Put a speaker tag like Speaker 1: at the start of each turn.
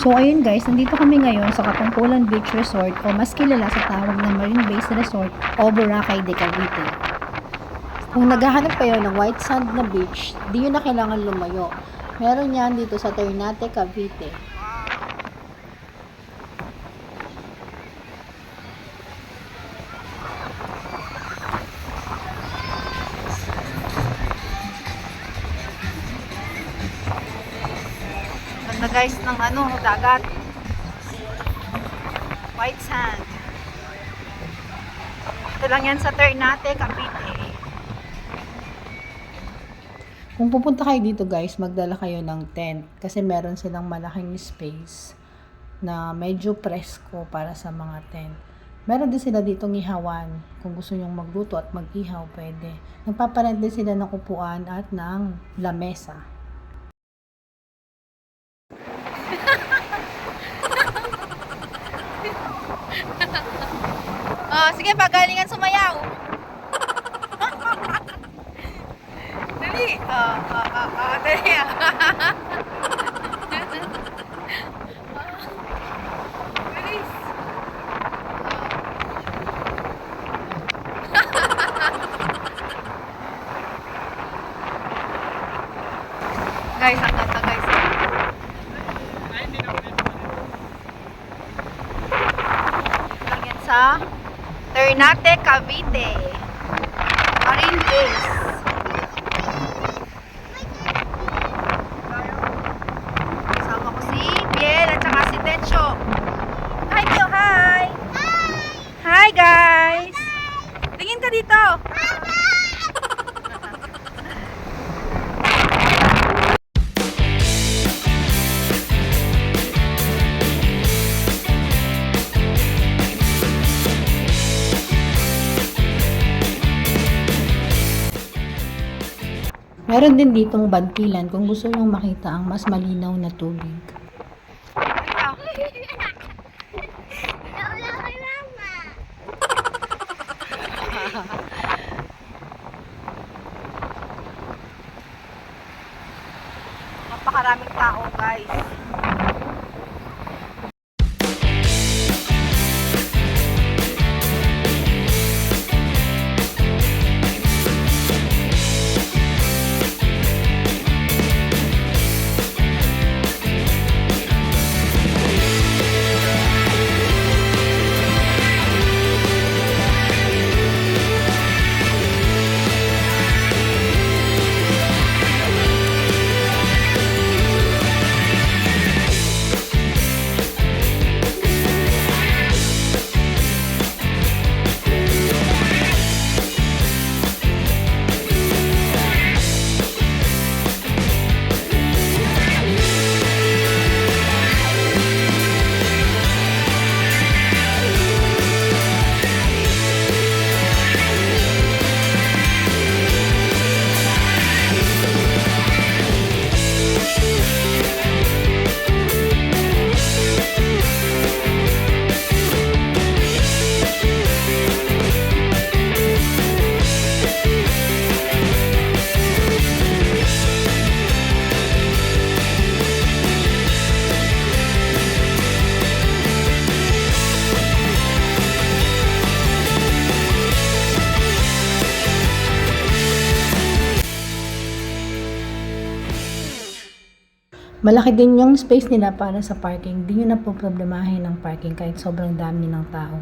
Speaker 1: So ayun guys, nandito kami ngayon sa Kapangkulan Beach Resort o mas kilala sa tawag na Marine Base Resort o Boracay de Cavite. Kung naghahanap kayo ng white sand na beach, di nyo na kailangan lumayo. Meron yan dito sa Ternate, Cavite. Ganda guys ng dagat. White sand. Ito lang yan sa Ternate, Cavite. Kung pupunta kayo dito guys, magdala kayo ng tent kasi meron silang malaking space na medyo presko para sa mga tent. Meron din sila ditong ihawan. Kung gusto nyong magluto at mag-ihaw, pwede. Nagpaparent din sila ng upuan at ng lamesa. Sige, pagalingan sumayaw. Dali. Dali. Bilis. Guys, ang ganda guys. Lang yan sa Ternate, Cavite. Marine Base. Kasama ko si Biel at saka si Tencho. Hi, Biel. Hi! Hi, guys! Tingin ka dito. Meron din ditong bantilan kung gusto nyong makita ang mas malinaw na tubig. Napakaraming tao, guys. Malaki din yung space nila para sa parking. Di nyo na po problemahin ng parking kahit sobrang dami ng tao.